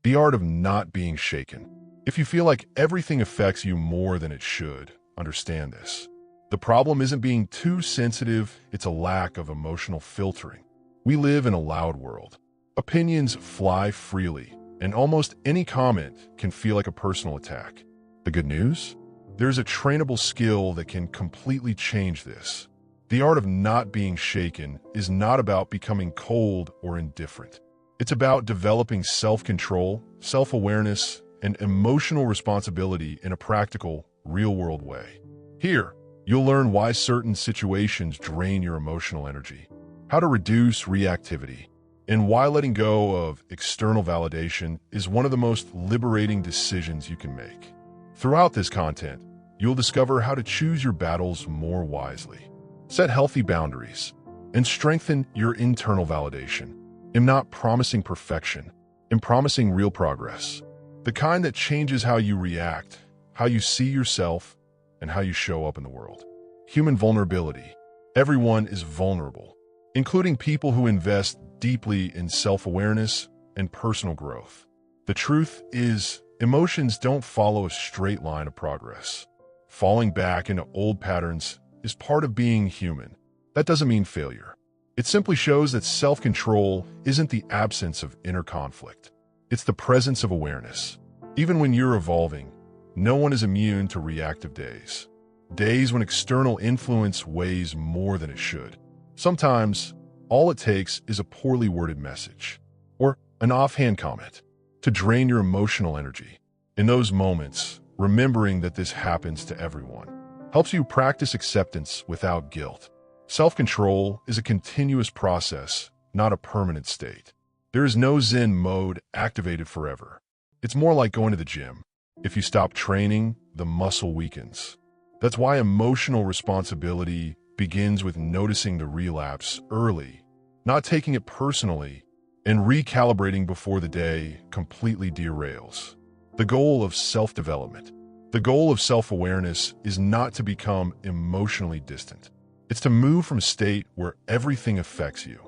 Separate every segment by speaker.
Speaker 1: The art of not being shaken. If you feel like everything affects you more than it should, understand this. The problem isn't being too sensitive, it's a lack of emotional filtering. We live in a loud world. Opinions fly freely, and almost any comment can feel like a personal attack. The good news? There's a trainable skill that can completely change this. The art of not being shaken is not about becoming cold or indifferent. It's about developing self-control, self-awareness, and emotional responsibility in a practical, real-world way. Here, you'll learn why certain situations drain your emotional energy, how to reduce reactivity, and why letting go of external validation is one of the most liberating decisions you can make. Throughout this content, you'll discover how to choose your battles more wisely, set healthy boundaries, and strengthen your internal validation. I'm not promising perfection. I'm promising real progress. The kind that changes how you react, how you see yourself, and how you show up in the world. Human vulnerability. Everyone is vulnerable, including people who invest deeply in self-awareness and personal growth. The truth is, emotions don't follow a straight line of progress. Falling back into old patterns is part of being human. That doesn't mean failure. It simply shows that self-control isn't the absence of inner conflict. It's the presence of awareness. Even when you're evolving, no one is immune to reactive days. Days when external influence weighs more than it should. Sometimes, all it takes is a poorly worded message, or an offhand comment, to drain your emotional energy. In those moments, remembering that this happens to everyone helps you practice acceptance without guilt. Self-control is a continuous process, not a permanent state. There is no Zen mode activated forever. It's more like going to the gym. If you stop training, the muscle weakens. That's why emotional responsibility begins with noticing the relapse early, not taking it personally, and recalibrating before the day completely derails. The goal of self-development, the goal of self-awareness is not to become emotionally distant. It's to move from a state where everything affects you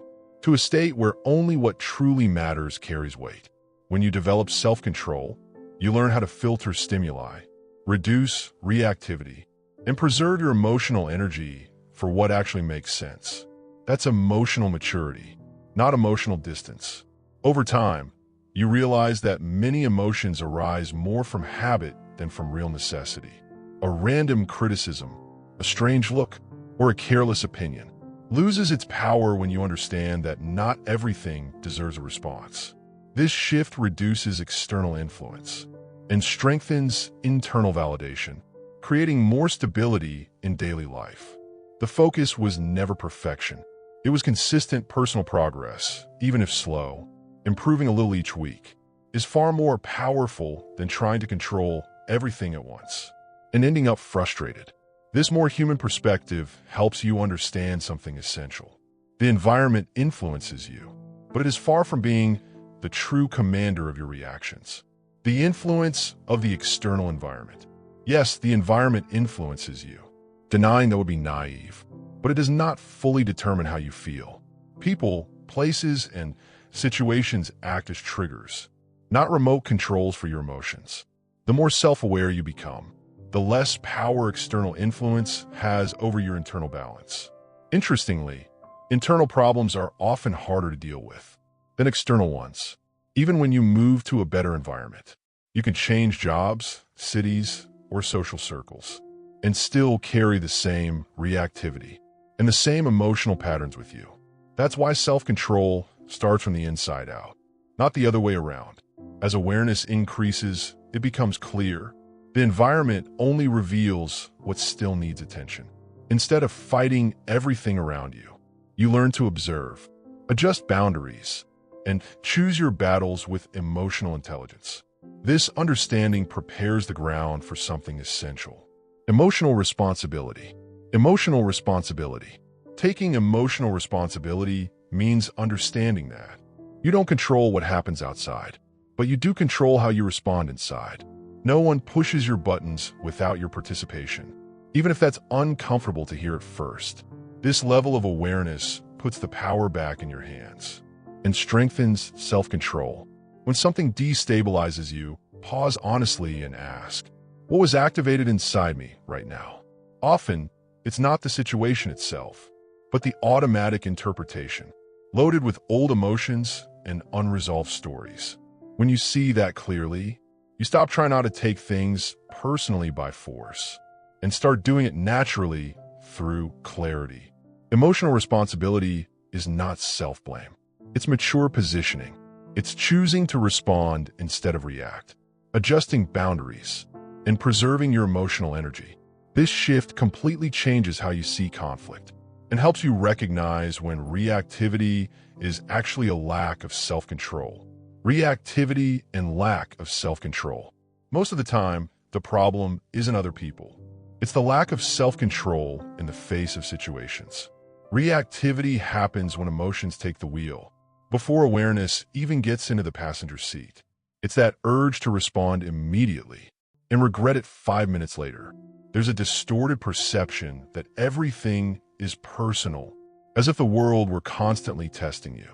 Speaker 1: to a state where only what truly matters carries weight. When you develop self-control, you learn how to filter stimuli, reduce reactivity, and preserve your emotional energy for what actually makes sense. That's emotional maturity, not emotional distance. Over time, you realize that many emotions arise more from habit than from real necessity. A random criticism, a strange look, or a careless opinion loses its power when you understand that not everything deserves a response. This shift reduces external influence and strengthens internal validation, creating more stability in daily life. The focus was never perfection. It was consistent personal progress, even if slow. Improving a little each week is far more powerful than trying to control everything at once and ending up frustrated. This more human perspective helps you understand something essential. The environment influences you, but it is far from being the true commander of your reactions. The influence of the external environment. Yes, the environment influences you. Denying that would be naive, but it does not fully determine how you feel. People, places, and situations act as triggers, not remote controls for your emotions. The more self-aware you become, the less power external influence has over your internal balance. Interestingly, internal problems are often harder to deal with than external ones. Even when you move to a better environment, you can change jobs, cities, or social circles, and still carry the same reactivity and the same emotional patterns with you. That's why self-control starts from the inside out, not the other way around. As awareness increases, it becomes clear. The environment only reveals what still needs attention. Instead of fighting everything around you, you learn to observe, adjust boundaries, and choose your battles with emotional intelligence. This understanding prepares the ground for something essential. Emotional responsibility. Emotional responsibility. Taking emotional responsibility means understanding that you don't control what happens outside, but you do control how you respond inside. No one pushes your buttons without your participation, even if that's uncomfortable to hear at first. This level of awareness puts the power back in your hands and strengthens self-control. When something destabilizes you, pause honestly and ask, what was activated inside me right now? Often, it's not the situation itself, but the automatic interpretation, loaded with old emotions and unresolved stories. When you see that clearly, you stop trying not to take things personally by force and start doing it naturally through clarity. Emotional responsibility is not self-blame. It's mature positioning. It's choosing to respond instead of react, adjusting boundaries, and preserving your emotional energy. This shift completely changes how you see conflict and helps you recognize when reactivity is actually a lack of self-control. Reactivity and lack of self-control. Most of the time, the problem isn't other people. It's the lack of self-control in the face of situations. Reactivity happens when emotions take the wheel, before awareness even gets into the passenger seat. It's that urge to respond immediately and regret it 5 minutes later. There's a distorted perception that everything is personal, as if the world were constantly testing you.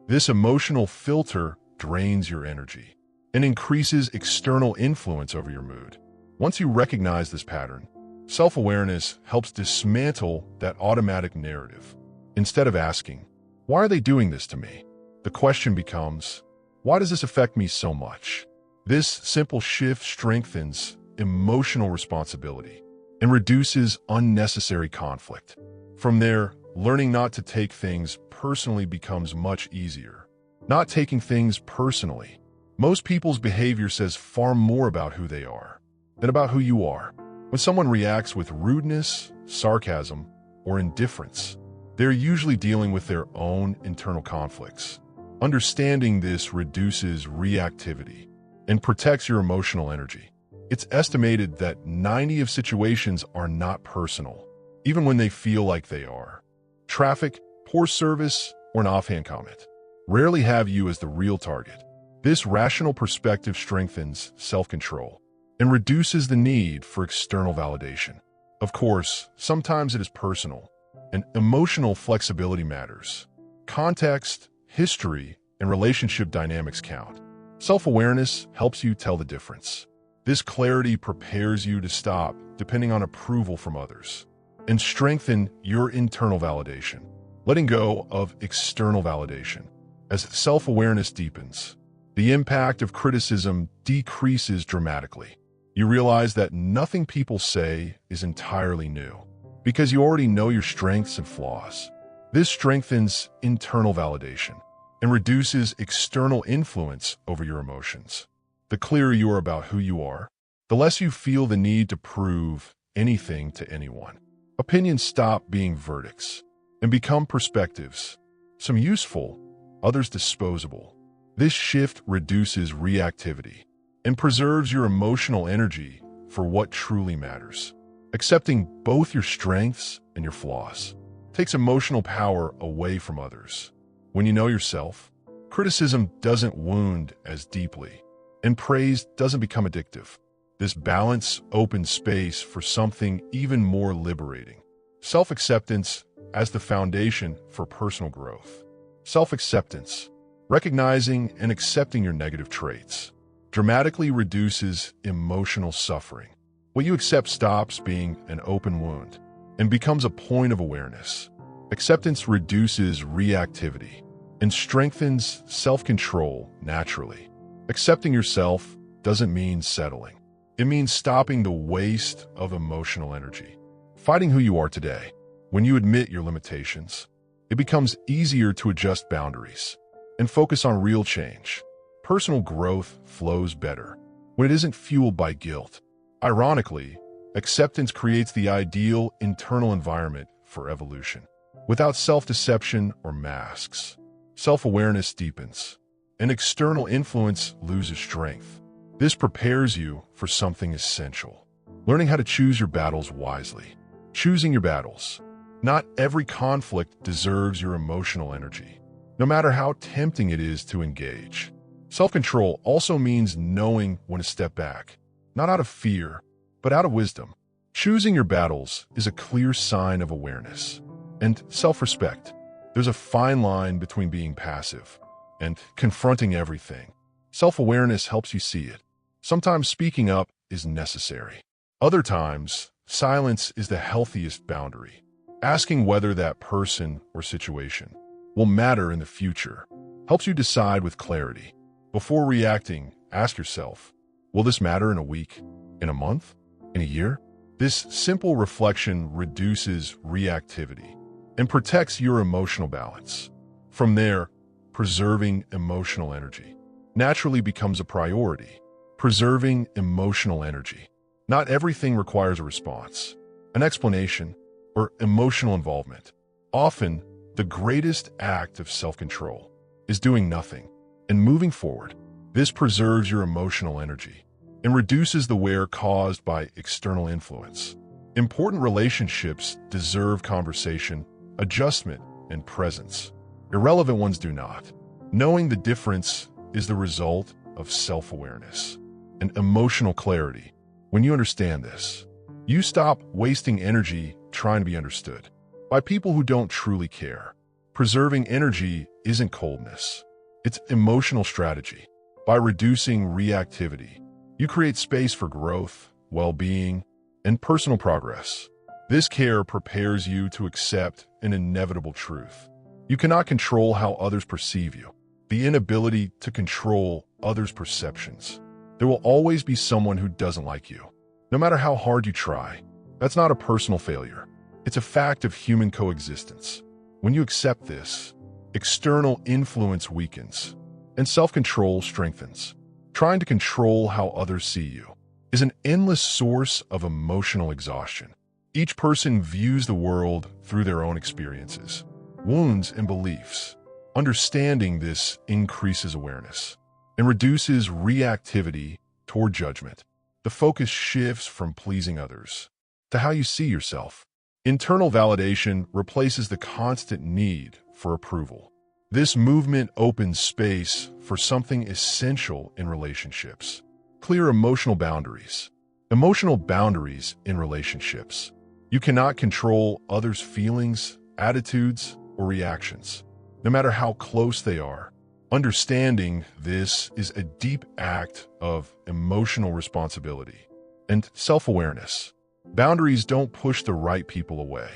Speaker 1: This emotional filter drains your energy and increases external influence over your mood. Once you recognize this pattern, self-awareness helps dismantle that automatic narrative. Instead of asking, why are they doing this to me? The question becomes, why does this affect me so much? This simple shift strengthens emotional responsibility and reduces unnecessary conflict. From there, learning not to take things personally becomes much easier. Not taking things personally. Most people's behavior says far more about who they are than about who you are. When someone reacts with rudeness, sarcasm, or indifference, they're usually dealing with their own internal conflicts. Understanding this reduces reactivity and protects your emotional energy. It's estimated that 90% of situations are not personal, even when they feel like they are. Traffic, poor service, or an offhand comment rarely have you as the real target. This rational perspective strengthens self-control and reduces the need for external validation. Of course, sometimes it is personal, and emotional flexibility matters. Context, history, and relationship dynamics count. Self-awareness helps you tell the difference. This clarity prepares you to stop depending on approval from others and strengthen your internal validation, letting go of external validation. As self-awareness deepens, the impact of criticism decreases dramatically. You realize that nothing people say is entirely new because you already know your strengths and flaws. This strengthens internal validation and reduces external influence over your emotions. The clearer you are about who you are, the less you feel the need to prove anything to anyone. Opinions stop being verdicts and become perspectives, some useful, others disposable. This shift reduces reactivity and preserves your emotional energy for what truly matters. Accepting both your strengths and your flaws takes emotional power away from others. When you know yourself, criticism doesn't wound as deeply, and praise doesn't become addictive. This balance opens space for something even more liberating. Self-acceptance as the foundation for personal growth. Self-acceptance, recognizing and accepting your negative traits, dramatically reduces emotional suffering. What you accept stops being an open wound and becomes a point of awareness. Acceptance reduces reactivity and strengthens self-control naturally. Accepting yourself doesn't mean settling. It means stopping the waste of emotional energy. Fighting who you are today. When you admit your limitations, it becomes easier to adjust boundaries and focus on real change. Personal growth flows better when it isn't fueled by guilt. Ironically, acceptance creates the ideal internal environment for evolution. Without self-deception or masks, self-awareness deepens, and external influence loses strength. This prepares you for something essential. Learning how to choose your battles wisely. Choosing your battles. Not every conflict deserves your emotional energy, no matter how tempting it is to engage. Self-control also means knowing when to step back, not out of fear, but out of wisdom. Choosing your battles is a clear sign of awareness and self-respect. There's a fine line between being passive and confronting everything. Self-awareness helps you see it. Sometimes speaking up is necessary. Other times, silence is the healthiest boundary. Asking whether that person or situation will matter in the future helps you decide with clarity. Before reacting, ask yourself, will this matter in a week, in a month, in a year? This simple reflection reduces reactivity and protects your emotional balance. From there, preserving emotional energy naturally becomes a priority. Preserving emotional energy. Not everything requires a response, an explanation, or emotional involvement. Often, the greatest act of self-control is doing nothing and moving forward. This preserves your emotional energy and reduces the wear caused by external influence. Important relationships deserve conversation, adjustment, and presence. Irrelevant ones do not. Knowing the difference is the result of self-awareness and emotional clarity. When you understand this, you stop wasting energy trying to be understood by people who don't truly care. Preserving energy isn't coldness. It's emotional strategy. By reducing reactivity, you create space for growth, well-being, and personal progress. This care prepares you to accept an inevitable truth. You cannot control how others perceive you. The inability to control others' perceptions. There will always be someone who doesn't like you, no matter how hard you try. That's not a personal failure. It's a fact of human coexistence. When you accept this, external influence weakens and self-control strengthens. Trying to control how others see you is an endless source of emotional exhaustion. Each person views the world through their own experiences, wounds, and beliefs. Understanding this increases awareness and reduces reactivity toward judgment. The focus shifts from pleasing others to how you see yourself. Internal validation replaces the constant need for approval. This movement opens space for something essential in relationships: clear emotional boundaries. Emotional boundaries in relationships. You cannot control others' feelings, attitudes, or reactions, no matter how close they are. Understanding this is a deep act of emotional responsibility and self-awareness. Boundaries don't push the right people away.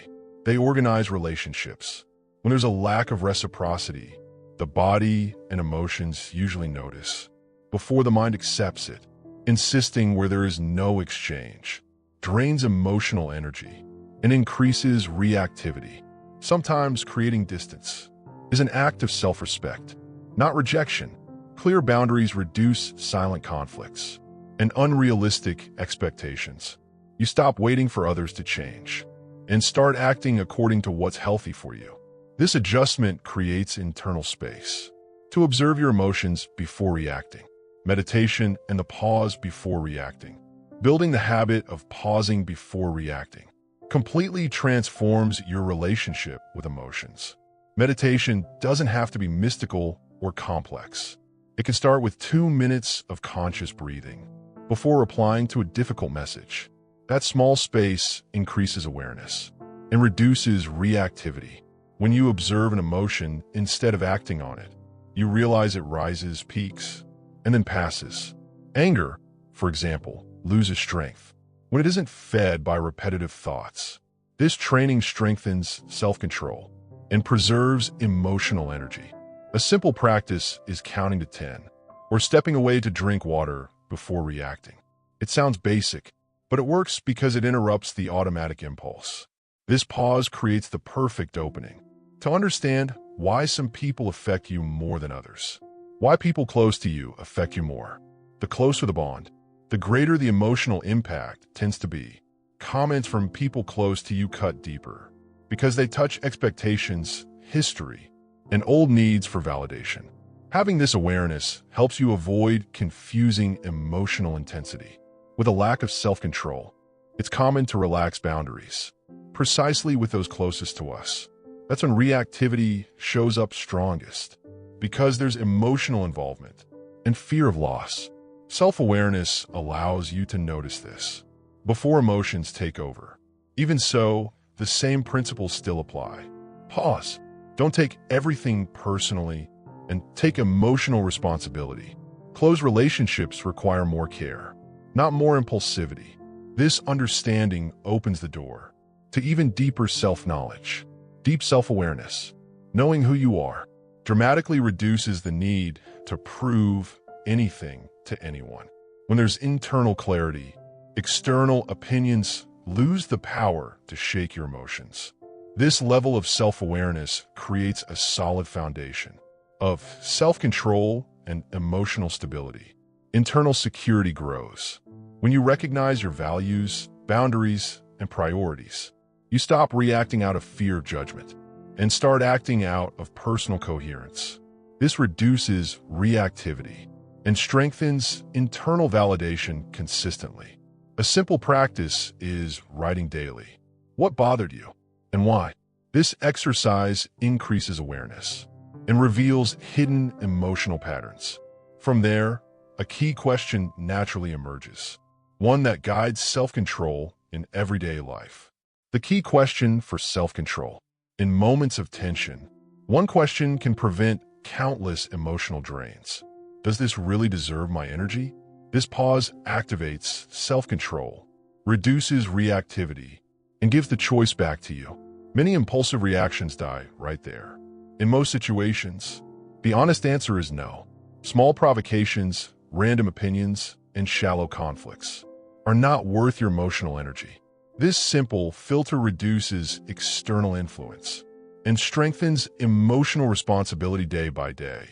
Speaker 1: They organize relationships. When there's a lack of reciprocity, the body and emotions usually notice before the mind accepts it. Insisting where there is no exchange drains emotional energy and increases reactivity. Sometimes creating distance is an act of self-respect, not rejection. Clear boundaries reduce silent conflicts and unrealistic expectations. You stop waiting for others to change and start acting according to what's healthy for you. This adjustment creates internal space to observe your emotions before reacting. Meditation and the pause before reacting. Building the habit of pausing before reacting completely transforms your relationship with emotions. Meditation doesn't have to be mystical or complex. It can start with 2 minutes of conscious breathing before replying to a difficult message. That small space increases awareness and reduces reactivity. When you observe an emotion instead of acting on it, you realize it rises, peaks, and then passes. Anger, for example, loses strength when it isn't fed by repetitive thoughts. This training strengthens self-control and preserves emotional energy. A simple practice is counting to 10 or stepping away to drink water before reacting. It sounds basic, but it works because it interrupts the automatic impulse. This pause creates the perfect opening to understand why some people affect you more than others. Why people close to you affect you more. The closer the bond, the greater the emotional impact tends to be. Comments from people close to you cut deeper because they touch expectations, history, and old needs for validation. Having this awareness helps you avoid confusing emotional intensity with a lack of self-control. It's common to relax boundaries precisely with those closest to us. That's when reactivity shows up strongest, because there's emotional involvement and fear of loss. Self-awareness allows you to notice this before emotions take over. Even so, the same principles still apply. Pause. Don't take everything personally and take emotional responsibility. Close relationships require more care, not more impulsivity. This understanding opens the door to even deeper self-knowledge. Deep self-awareness, knowing who you are, dramatically reduces the need to prove anything to anyone. When there's internal clarity, external opinions lose the power to shake your emotions. This level of self-awareness creates a solid foundation of self-control and emotional stability. Internal security grows when you recognize your values, boundaries, and priorities. You stop reacting out of fear of judgment and start acting out of personal coherence. This reduces reactivity and strengthens internal validation consistently. A simple practice is writing daily. What bothered you and why? This exercise increases awareness and reveals hidden emotional patterns. From there, a key question naturally emerges, one that guides self-control in everyday life. The key question for self-control. In moments of tension, one question can prevent countless emotional drains. Does this really deserve my energy? This pause activates self-control, reduces reactivity, and gives the choice back to you. Many impulsive reactions die right there. In most situations, the honest answer is no. Small provocations, random opinions, and shallow conflicts are not worth your emotional energy. This simple filter reduces external influence and strengthens emotional responsibility day by day.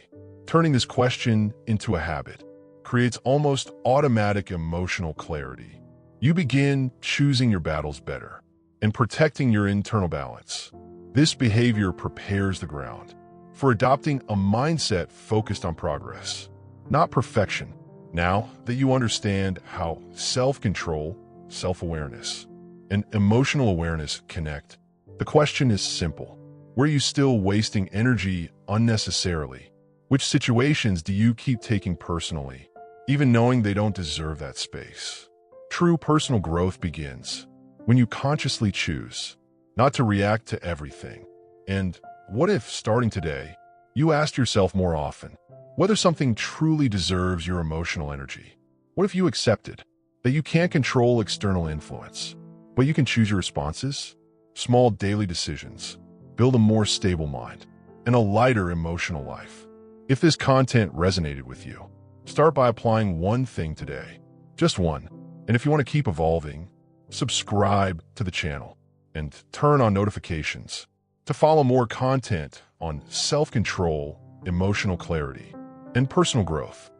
Speaker 1: Turning this question into a habit creates almost automatic emotional clarity. You begin choosing your battles better and protecting your internal balance. This behavior prepares the ground for adopting a mindset focused on progress, not perfection. Now that you understand how self-control, self-awareness, and emotional awareness connect, the question is simple. Where are you still wasting energy unnecessarily? Which situations do you keep taking personally, even knowing they don't deserve that space? True personal growth begins when you consciously choose not to react to everything. And what if, starting today, you asked yourself more often whether something truly deserves your emotional energy? What if you accepted that you can't control external influence, but you can choose your responses? Small daily decisions build a more stable mind and a lighter emotional life. If this content resonated with you, start by applying one thing today, just one. And if you want to keep evolving, subscribe to the channel and turn on notifications to follow more content on self-control, emotional clarity, and personal growth.